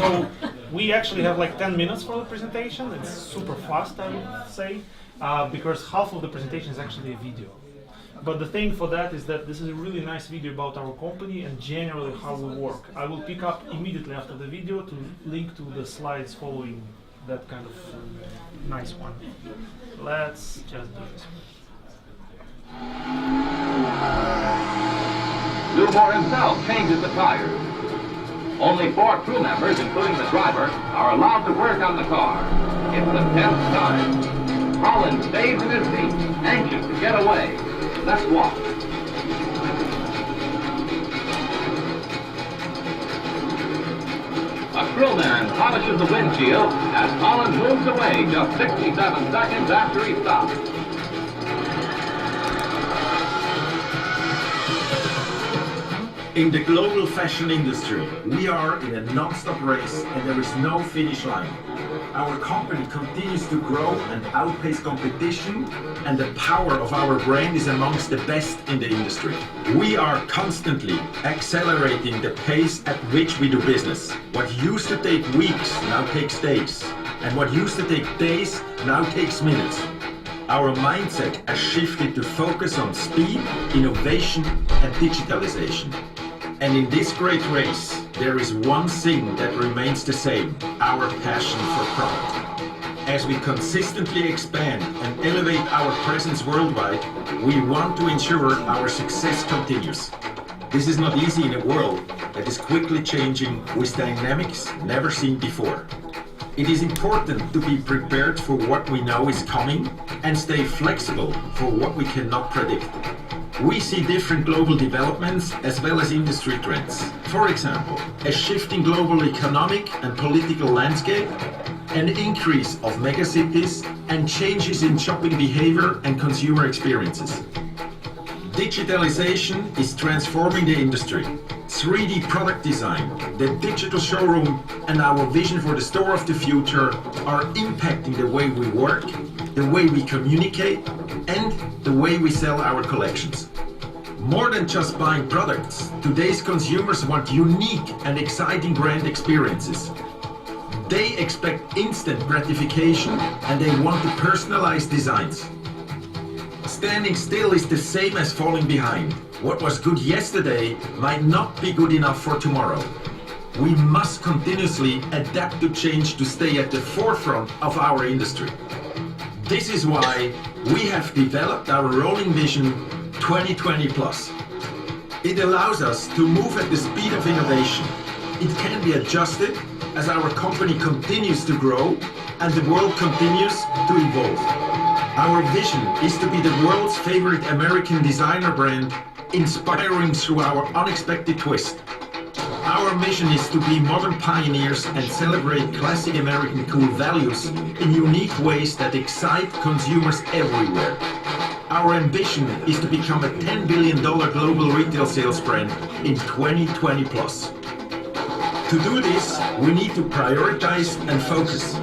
So we actually have like 10 minutes for the presentation. It's super fast, I would say, because half of the presentation is actually a video. But the thing for that is that this is a really nice video about our company and generally how we work. I will pick up immediately after the video to link to the slides following that kind of nice one. Let's just do this. Zumor himself changes the tires. Only 4 crew members, including the driver, are allowed to work on the car. It's the 10th time. Holland stays in his seat, anxious to get away. Let's walk. A crewman polishes the windshield as Holland moves away just 67 seconds after he stops. In the global fashion industry, we are in a non-stop race and there is no finish line. Our company continues to grow and outpace competition, and the power of our brand is amongst the best in the industry. We are constantly accelerating the pace at which we do business. What used to take weeks now takes days, and what used to take days now takes minutes. Our mindset has shifted to focus on speed, innovation, and digitalization. And in this great race, there is one thing that remains the same: our passion for product. As we consistently expand and elevate our presence worldwide, we want to ensure our success continues. This is not easy in a world that is quickly changing with dynamics never seen before. It is important to be prepared for what we know is coming and stay flexible for what we cannot predict. We see different global developments as well as industry trends. For example, a shifting global economic and political landscape, an increase of megacities, and changes in shopping behavior and consumer experiences. Digitalization is transforming the industry. 3D product design, the digital showroom, and our vision for the store of the future are impacting the way we work, the way we communicate, and the way we sell our collections. More than just buying products, today's consumers want unique and exciting brand experiences. They expect instant gratification and they want to personalize designs. Standing still is the same as falling behind. What was good yesterday might not be good enough for tomorrow. We must continuously adapt to change to stay at the forefront of our industry. This is why we have developed our rolling vision 2020 Plus. It allows us to move at the speed of innovation. It can be adjusted as our company continues to grow and the world continues to evolve. Our vision is to be the world's favorite American designer brand, inspiring through our unexpected twist. Our mission is to be modern pioneers and celebrate classic American cool values in unique ways that excite consumers everywhere. Our ambition is to become a $10 billion global retail sales brand in 2020 plus. To do this, we need to prioritize and focus.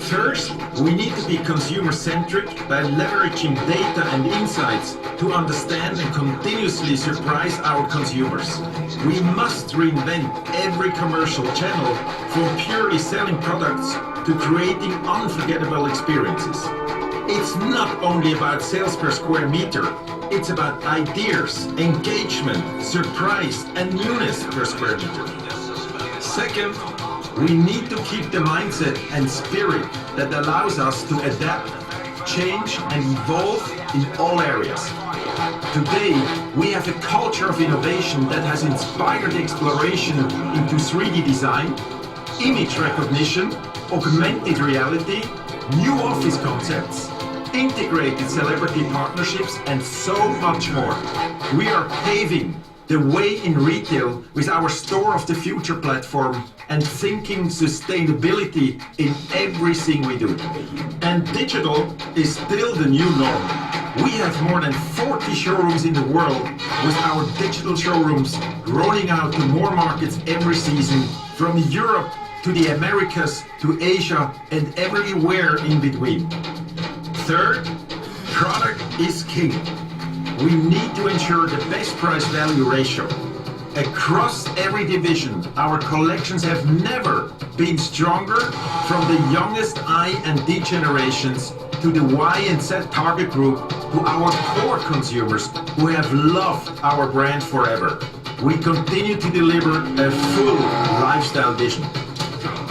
First, we need to be consumer-centric by leveraging data and insights to understand and continuously surprise our consumers. We must reinvent every commercial channel from purely selling products to creating unforgettable experiences. It's not only about sales per square meter, it's about ideas, engagement, surprise, and newness per square meter. Second, we need to keep the mindset and spirit that allows us to adapt, change, and evolve in all areas. Today, we have a culture of innovation that has inspired exploration into 3D design, image recognition, augmented reality, new office concepts, integrated celebrity partnerships, and so much more. We are paving the way in retail with our Store of the Future platform and thinking sustainability in everything we do. And digital is still the new norm. We have more than 40 showrooms in the world, with our digital showrooms rolling out to more markets every season, from Europe to the Americas to Asia and everywhere in between. Third, product is king. We need to ensure the best price-value ratio. Across every division, our collections have never been stronger, from the youngest I and D generations to the Y and Z target group to our core consumers who have loved our brand forever. We continue to deliver a full lifestyle vision.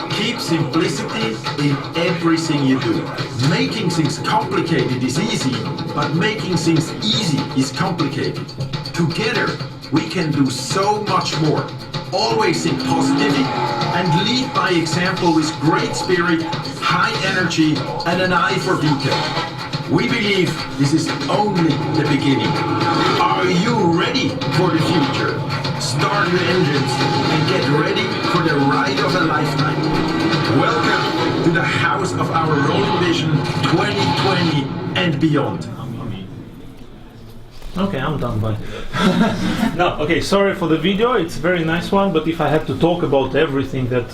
Keep simplicity in everything you do. Making things complicated is easy, but making things easy is complicated. Together, we can do so much more. Always think positively and lead by example with great spirit, high energy, and an eye for detail. We believe this is only the beginning. Are you ready for the future? Start your engines and get ready for the ride of a lifetime. Welcome to the house of our rolling vision 2020 and beyond. Okay, I'm done, bye. No, okay, sorry for the video, it's a very nice one, but if I had to talk about everything that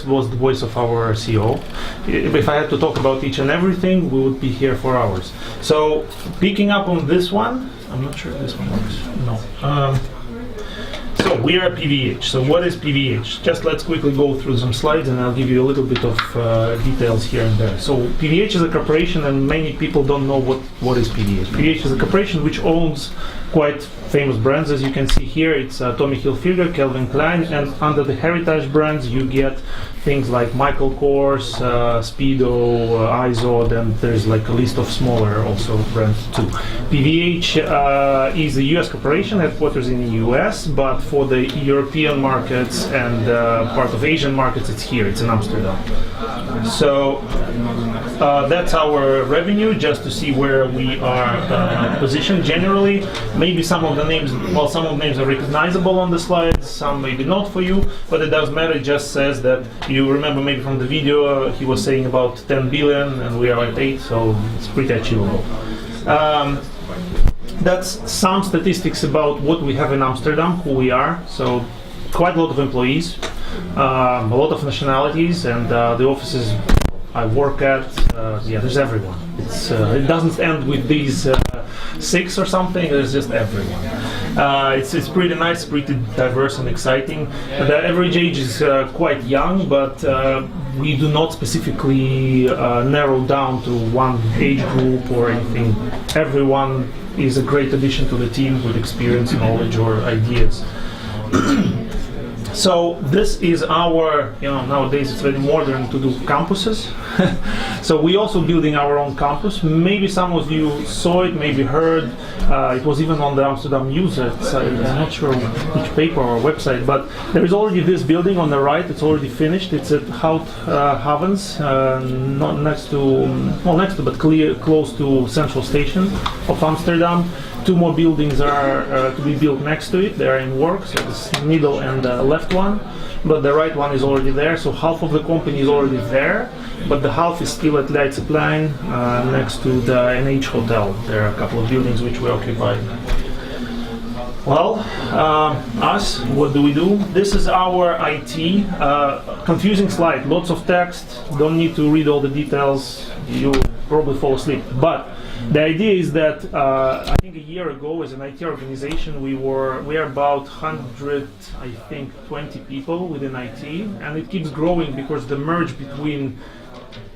was the voice of our CEO. If I had to talk about each and everything, we would be here for hours. So, picking up on this one, I'm not sure if this one works. No. So we are PVH. So what is PVH? Just let's quickly go through some slides and I'll give you a little bit of details here and there. So PVH is a corporation and many people don't know what is PVH. PVH is a corporation which owns quite famous brands. As you can see here, it's Tommy Hilfiger, CALVIN KLEIN, and under the heritage brands you get things like Michael Kors, Speedo, IZOD, and there's like a list of smaller also brands too. PVH is a US corporation, headquarters in the US, but for the European markets and part of Asian markets, it's here, it's in Amsterdam. So that's our revenue, just to see where we are positioned generally. Maybe some of the names, well, some of the names are recognizable on the slides, some maybe not for you, but it doesn't matter. It just says that you remember maybe from the video he was saying about 10 billion and we are at 8, so it's pretty achievable. That's some statistics about what we have in Amsterdam, who we are. So quite a lot of employees, a lot of nationalities, and the offices I work at, yeah, there's everyone. It doesn't end with these 6 or something, there's just everyone. It's pretty nice, pretty diverse and exciting. The average age is quite young, but we do not specifically narrow down to one age group or anything. Everyone is a great addition to the team with experience, knowledge, or ideas. So this is our, nowadays it's very modern to do campuses. So we also building our own campus. Maybe some of you saw it, maybe heard. It was even on the Amsterdam News. I'm not sure which paper or website, but there is already this building on the right. It's already finished. It's at Havens, not next to, well, next to, but close to Central Station of Amsterdam. 2 more buildings are to be built next to it. They are in work, so this middle and left one, but the right one is already there. So half of the company is already there, but the half is still at Leidseplein, next to the NH Hotel. There are a couple of buildings which we occupy. Well, us, what do we do? This is our IT. Confusing slide, lots of text, don't need to read all the details, you probably fall asleep. But the idea is that I think a year ago, as an IT organization, we are about 100, I think, 20 people within IT, and it keeps growing because the merge between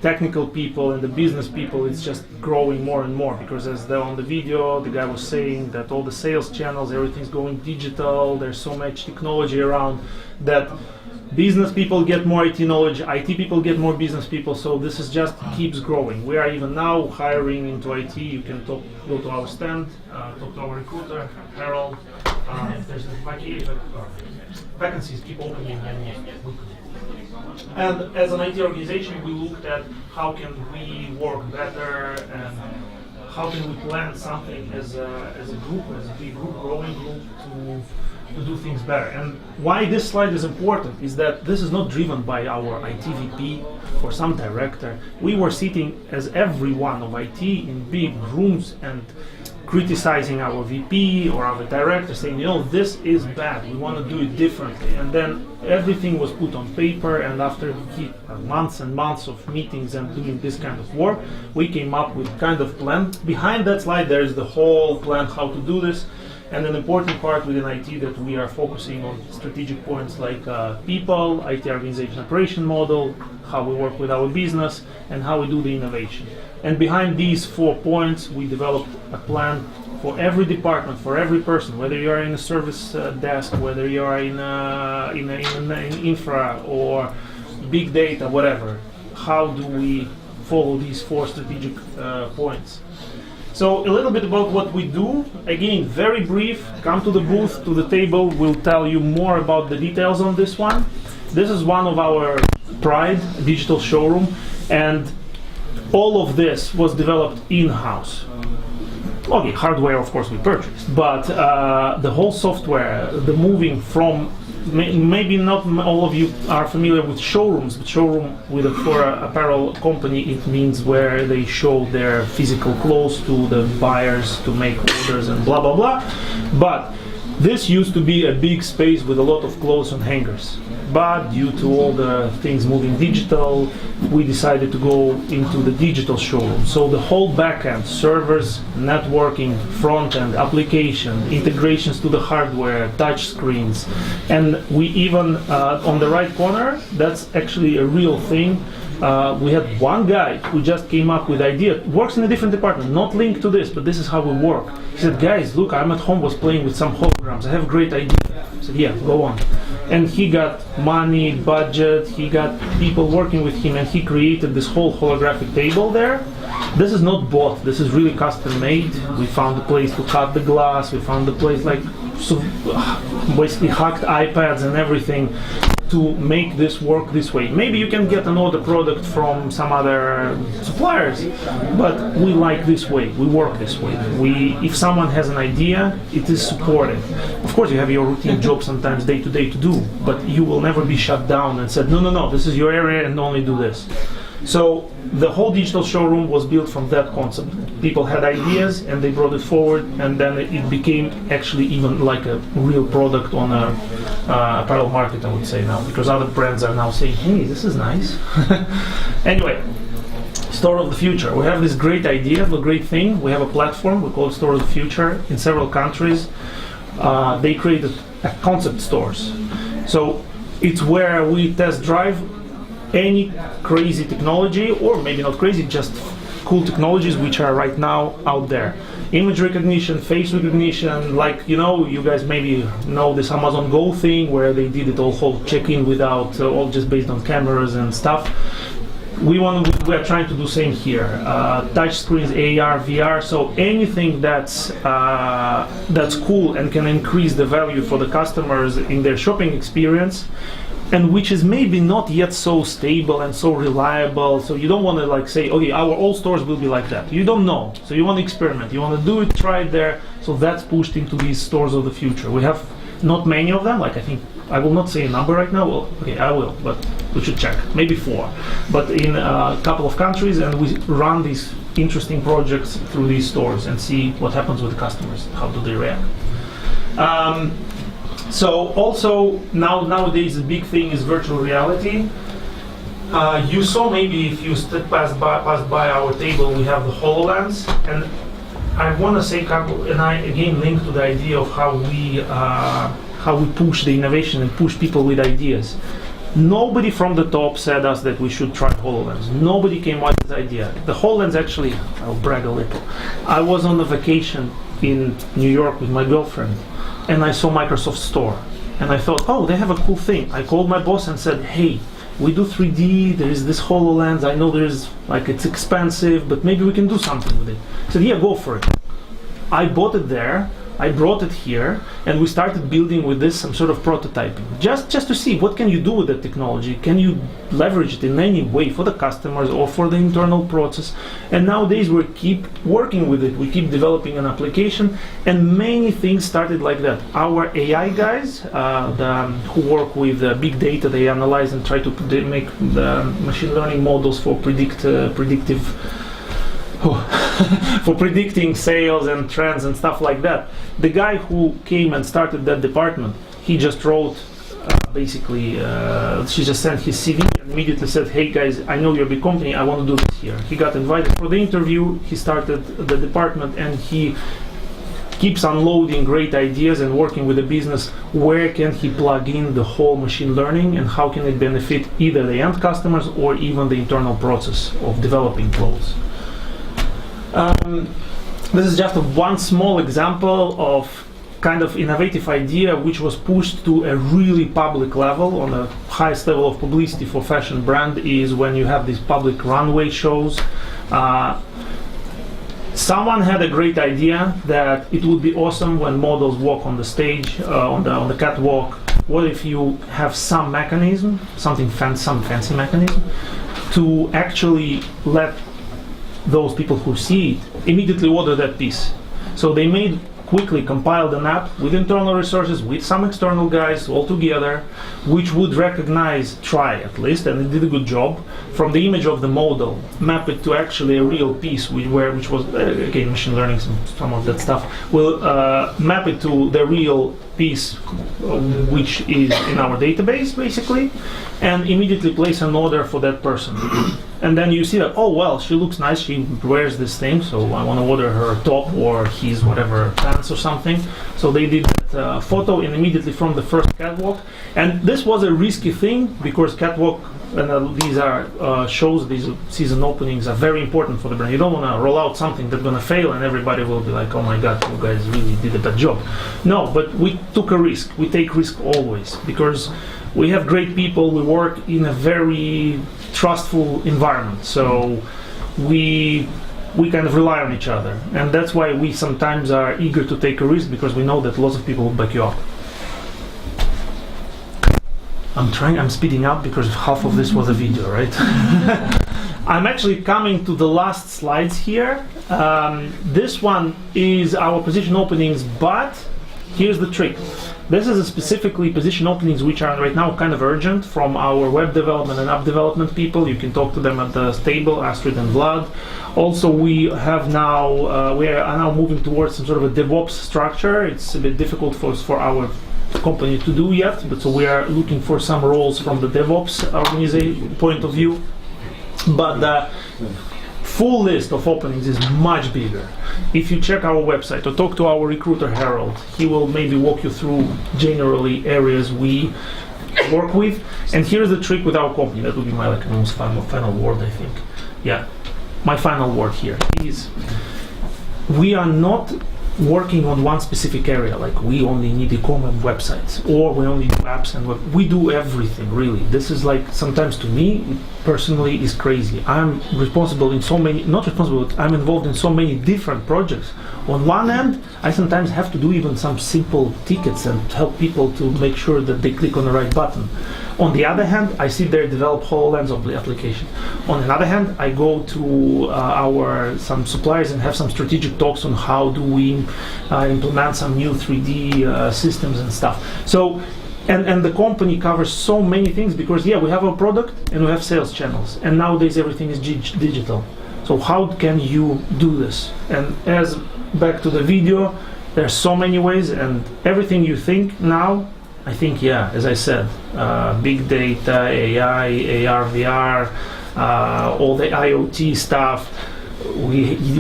technical people and the business people is just growing more and more. Because as on the video, the guy was saying that all the sales channels, everything's going digital. There's so much technology around that. Business people get more IT knowledge, IT people get more business people, so this is just keeps growing. We are even now hiring into IT. You can go to our stand, talk to our recruiter, Harold. There's vacancies keep opening and as an IT organization, we looked at how can we work better and how can we plan something as a group, as a big group, growing group, to do things better. And why this slide is important is that this is not driven by our IT VP or some director. We were sitting as everyone of IT in big rooms and criticizing our VP or our director, saying, this is bad, we want to do it differently. And then everything was put on paper, and after months and months of meetings and doing this kind of work, we came up with kind of plan. Behind that slide there is the whole plan how to do this. And an important part within IT that we are focusing on strategic points like people, IT organization operation model, how we work with our business, and how we do the innovation. And behind these 4 points, we developed a plan for every department, for every person, whether you are in a service desk, whether you are in infra or big data, whatever. How do we follow these 4 strategic points? So a little bit about what we do. Again, very brief. Come to the booth, to the table. We'll tell you more about the details on this one. This is one of our pride, digital showroom, and all of this was developed in-house. Okay, hardware, of course, we purchased, but the whole software, the moving from, maybe not all of you are familiar with showrooms, but showroom for an apparel company, it means where they show their physical clothes to the buyers to make orders and blah, blah, blah. But this used to be a big space with a lot of clothes on hangers. But due to all the things moving digital, we decided to go into the digital showroom. So the whole backend, servers, networking, front-end, application, integrations to the hardware, touch screens, and we even, on the right corner, that's actually a real thing. We had one guy who just came up with idea, works in a different department, not linked to this, but this is how we work. He said, guys, look, I'm at home, was playing with some holograms, I have a great idea. I said, yeah, go on. And he got money, budget, he got people working with him, and he created this whole holographic table there. This is not bought, this is really custom made. We found a place to cut the glass, we found a place like, so basically hacked iPads and everything to make this work this way. Maybe you can get another product from some other suppliers, but we like this way, we work this way. If someone has an idea, it is supported. Of course you have your routine job sometimes day to day to do, but you will never be shut down and said, no, this is your area and only do this. So the whole digital showroom was built from that concept. People had ideas and they brought it forward, and then it became actually even like a real product on a apparel market, I would say now, because other brands are now saying, hey, this is nice. Anyway, Store of the Future. We have this great idea, the great thing. We have a platform, we call it Store of the Future, in several countries. They created concept stores. So it's where we test drive any crazy technology, or maybe not crazy, just cool technologies which are right now out there. Image recognition, face recognition, like, you guys maybe know this Amazon Go thing where they did it all whole check-in without, all just based on cameras and stuff. We are trying to do same here. Touch screens, AR, VR, so anything that's cool and can increase the value for the customers in their shopping experience, and which is maybe not yet so stable and so reliable. So you don't want to like say, okay, our all stores will be like that. You don't know. So you want to experiment. You want to do it, try it there. So that's pushed into these stores of the future. We have not many of them. Like, I think, I will not say a number right now. Well, okay, I will, but we should check. Maybe 4. But in a couple of countries, and we run these interesting projects through these stores and see what happens with the customers. How do they react? So also nowadays the big thing is virtual reality. You saw, maybe if you passed by our table, we have the HoloLens, and I want to say, and I again link to the idea of how we push the innovation and push people with ideas. Nobody from the top said us that we should try HoloLens. Nobody came up with this idea. The HoloLens, actually, I'll brag a little. I was on a vacation in New York with my girlfriend, and I saw Microsoft Store, and I thought, oh, they have a cool thing. I called my boss and said, hey, we do 3D, there is this HoloLens, I know it's expensive, but maybe we can do something with it. He said, yeah, go for it. I bought it there, I brought it here, and we started building with this some sort of prototyping, just to see what can you do with the technology. Can you leverage it in any way for the customers or for the internal process? And nowadays we keep working with it, we keep developing an application, and many things started like that. Our AI guys, who work with big data, they analyze and try to make the machine learning models for for predicting sales and trends and stuff like that. The guy who came and started that department, he just wrote, she just sent his CV and immediately said, hey guys, I know you're a big company, I want to do this here. He got invited for the interview, he started the department, and he keeps unloading great ideas and working with the business. Where can he plug in the whole machine learning, and how can it benefit either the end customers or even the internal process of developing clothes? This is just one small example of kind of innovative idea which was pushed to a really public level. On the highest level of publicity for fashion brand is when you have these public runway shows. Someone had a great idea that it would be awesome when models walk on the stage, on the catwalk. What if you have some mechanism, some fancy mechanism, to actually let those people who see it immediately order that piece? So they quickly compiled an app with internal resources, with some external guys all together, which would try at least, and it did a good job, from the image of the model, map it to actually a real piece, which was, again, machine learning, some of that stuff, will map it to the real piece, which is in our database, basically, and immediately place an order for that person. And then you see that, oh well, she looks nice, she wears this thing, so I want to order her top or his whatever pants or something. So they did that photo, and immediately from the first catwalk. And this was a risky thing because catwalk, and these are shows, these season openings are very important for the brand. You don't want to roll out something that's going to fail and everybody will be like, oh my god, you guys really did a bad job. No, but we took a risk. We take risk always because we have great people. We work in a very trustful environment, so we kind of rely on each other, and that's why we sometimes are eager to take a risk, because we know that lots of people will back you up. I'm speeding up because half of this was a video, right? I'm actually coming to the last slides here. This one is our position openings, but here's the trick. This is specifically position openings which are right now kind of urgent from our web development and app development people. You can talk to them at the table, Astrid and Vlad. Also, we are now moving towards some sort of a DevOps structure. It's a bit difficult for our company to do yet, but so we are looking for some roles from the DevOps organization point of view. But the full list of openings is much bigger. If you check our website or talk to our recruiter Harold, he will maybe walk you through generally areas we work with. And here's the trick with our company. That would be my almost final word, I think. Yeah, my final word here is we are not working on one specific area, like we only need e-commerce websites or we only do apps and web. We do everything, really. This is like, sometimes to me personally is crazy. I'm responsible in so many, not responsible, but I'm involved in so many different projects. On one end, I sometimes have to do even some simple tickets and help people to make sure that they click on the right button. On the other hand, I sit there, develop HoloLens of the application. On the other hand, I go to some suppliers and have some strategic talks on how do we implement some new 3D systems and stuff. So, and the company covers so many things because, yeah, we have a product and we have sales channels. And nowadays everything is digital. So how can you do this? And as back to the video, there's so many ways, and everything you think now, I think, yeah, as I said, big data, AI, AR, VR, all the IoT stuff.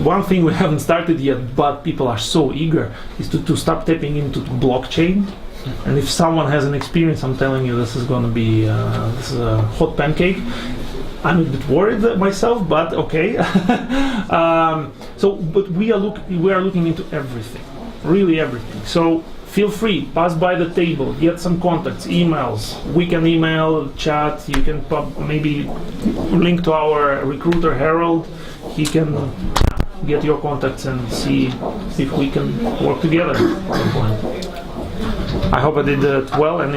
One thing we haven't started yet, but people are so eager, is to start tapping into blockchain. And if someone has an experience, I'm telling you, this is going to be this is a hot pancake. I'm a bit worried myself, but okay. But we are looking into everything, really everything. So feel free, pass by the table, get some contacts, emails. We can email, chat. You can maybe link to our recruiter Harold. He can get your contacts and see if we can work together at some point. I hope I did it well. And